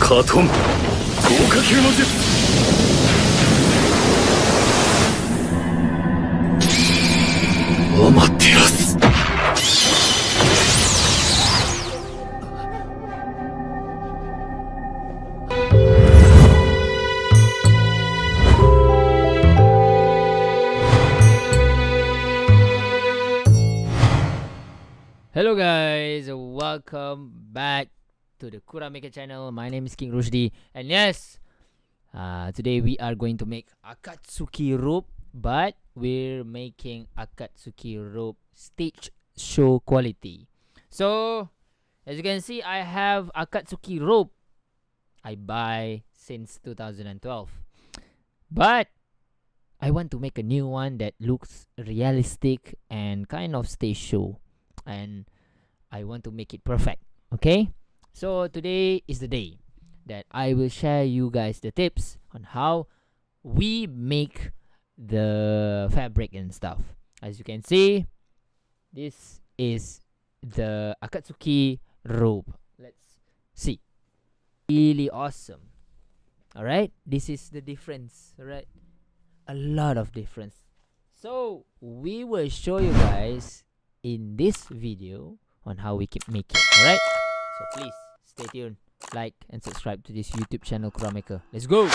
カトン豪華級の術。アマテラス。Hello guys, welcome back to the Kuramaker channel. My name is King Rushdie, and yes, today we are going to make AKATSUKI robe, but we're making AKATSUKI robe stage show quality. So, as you can see, I have AKATSUKI robe I buy since 2012, but I want to make a new one that looks realistic and kind of stage show. And I want to make it perfect. Okay, so today is the day that I will share you guys the tips on how we make the fabric and stuff. As you can see, this is the AKATSUKI robe. Let's see. Really awesome. Alright, this is the difference. Alright, a lot of difference. So we will show you guys in this video on how we keep making. Alright, so please stay tuned, like and subscribe to this YouTube channel Kuramaker. Let's go.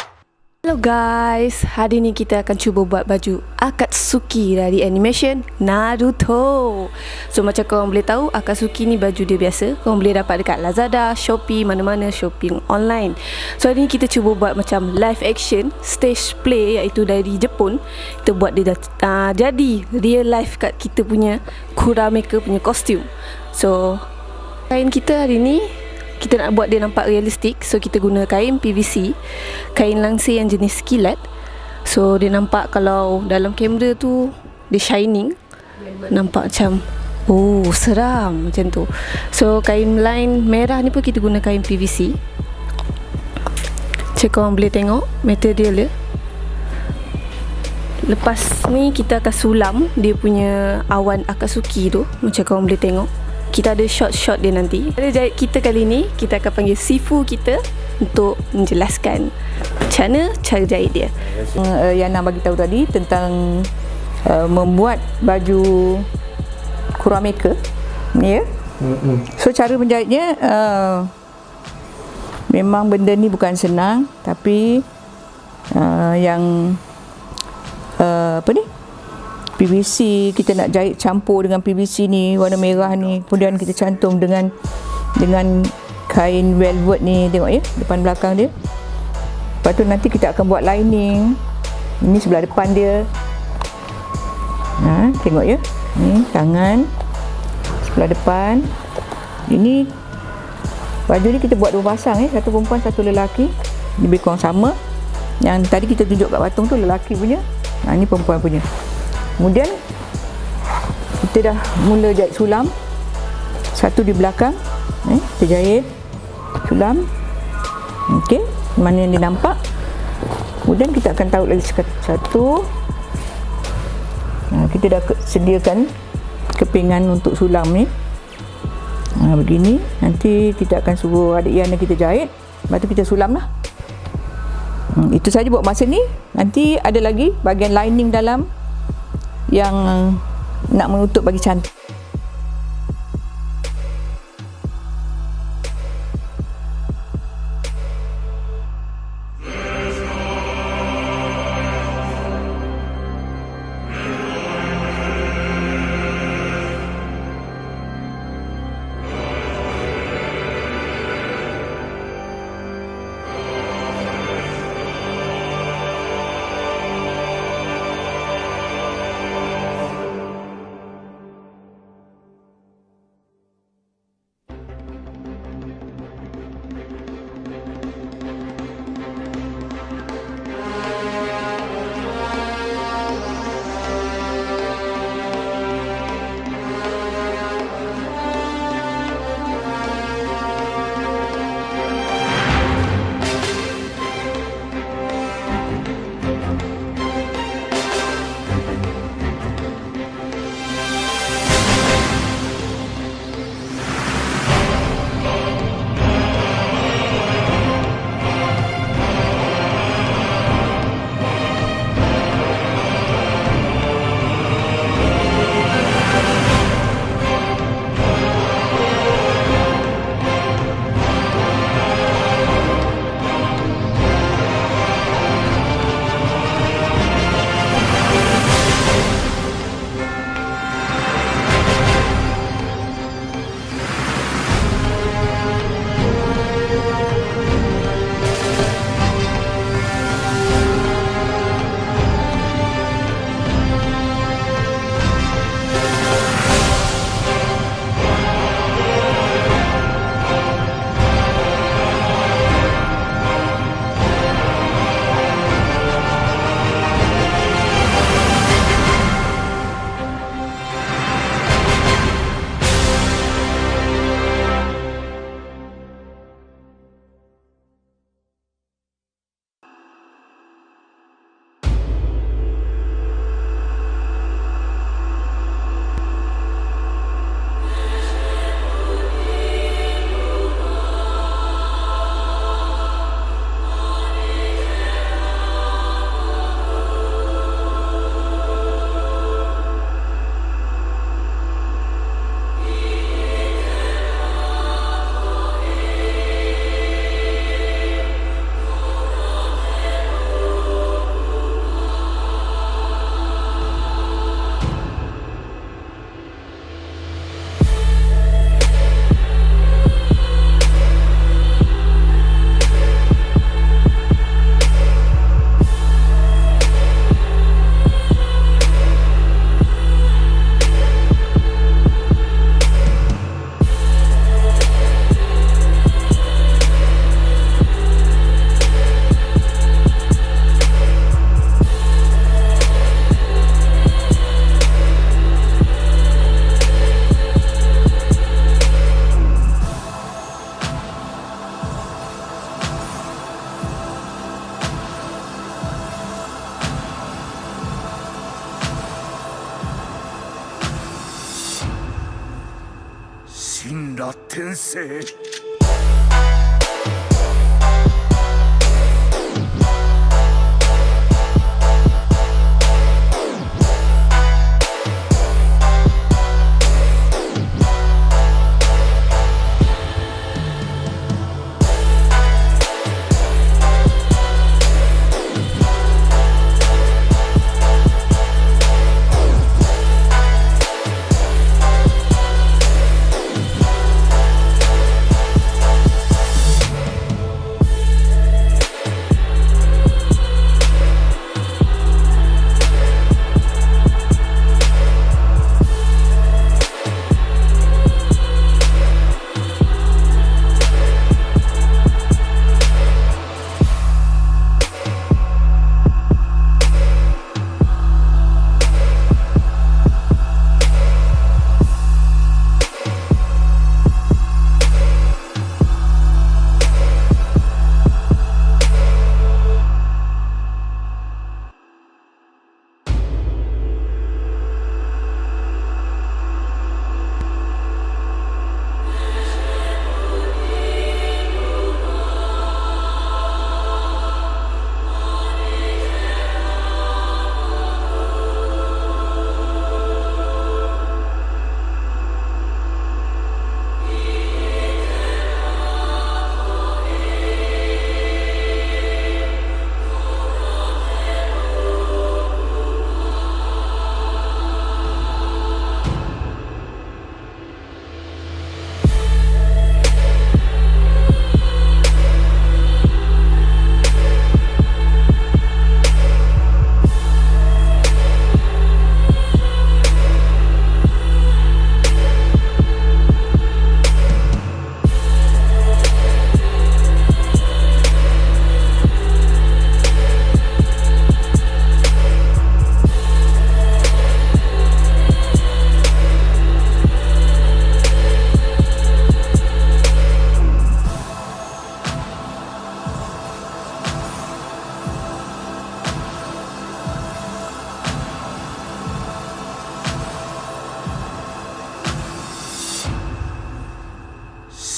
Hello guys, hari ni kita akan cuba buat baju AKATSUKI dari animation Naruto. So macam korang boleh tahu, AKATSUKI ni baju dia biasa, korang boleh dapat dekat Lazada, Shopee, mana-mana shopping online. So hari ni kita cuba buat macam live action stage play, iaitu dari Jepun. Kita buat dia jadi real life kat kita punya Kuramaker punya kostum. So kain kita hari ni kita nak buat dia nampak realistik, so kita guna kain PVC, kain langsir yang jenis kilat. So dia nampak kalau dalam kamera tu dia shining, nampak macam oh seram macam tu. So kain line merah ni pun kita guna kain PVC. Cik korang boleh tengok material dia. Lepas ni kita akan sulam dia punya awan AKATSUKI tu, macam korang boleh tengok. Kita ada shot-shot dia nanti. Ada jahit kita kali ni, kita akan panggil Sifu kita untuk menjelaskan macam mana cara jahit dia. Yana bagi tahu tadi tentang membuat baju Kuramaker, ya. So cara menjahitnya memang benda ni bukan senang, tapi yang apa ni? PVC kita nak jahit campur dengan PVC ni, warna merah ni, kemudian kita cantum dengan kain velvet ni, tengok ya, depan belakang dia. Lepas tu nanti kita akan buat lining. Ini sebelah depan dia. Tengok ya, ni tangan sebelah depan. Ini baju ni kita buat dua pasang ya, satu perempuan satu lelaki, lebih kurang sama. Yang tadi kita tunjuk kat patung tu lelaki punya, ini perempuan punya. Kemudian kita dah mula jahit sulam, satu di belakang, kita jahit sulam, okey, mana yang dia nampak. Kemudian kita akan taut lagi satu. Kita dah sediakan kepingan untuk sulam ni, begini. Nanti kita akan suruh adik Yana kita jahit, lepas tu kita sulam lah. Itu saja buat masa ni. Nanti ada lagi bahagian lining dalam yang nak menutup bagi cantik. 転生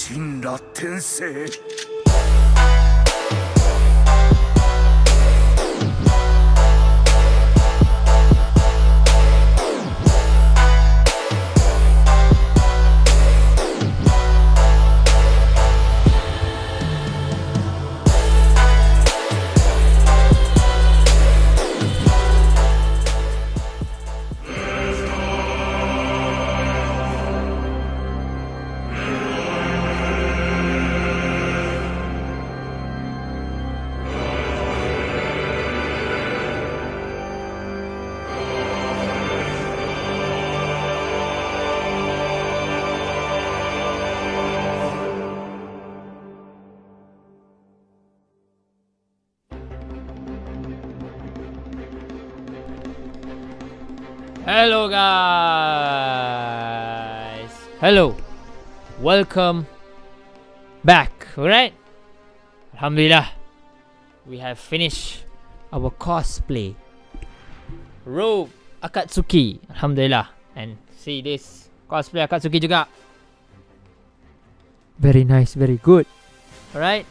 神羅転生 Hello guys. Hello. Welcome back. Alright. Alhamdulillah. We have finished our cosplay. Robe Akatsuki. Alhamdulillah. And see this cosplay Akatsuki juga. Very nice, very good. Alright.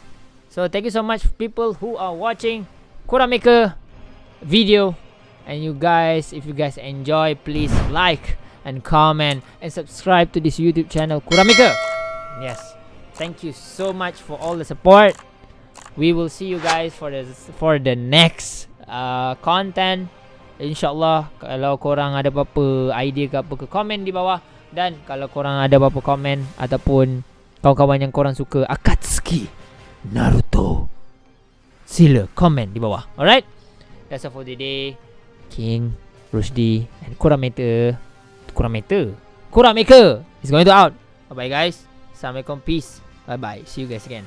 So thank you so much people who are watching Kuramaker video. And you guys, if you guys enjoy, please like and comment and subscribe to this YouTube channel Kuramaker. Yes, thank you so much for all the support. We will see you guys for the next content. InsyaAllah, kalau korang ada apa-apa idea ke apa ke, komen di bawah. Dan kalau korang ada apa-apa komen ataupun kawan-kawan yang korang suka Akatsuki Naruto, sila komen di bawah. Alright, that's all for the day. King, Rushdie, and Kuramaker is going to out. Bye bye guys. Assalamualaikum. Peace. Bye bye. See you guys again.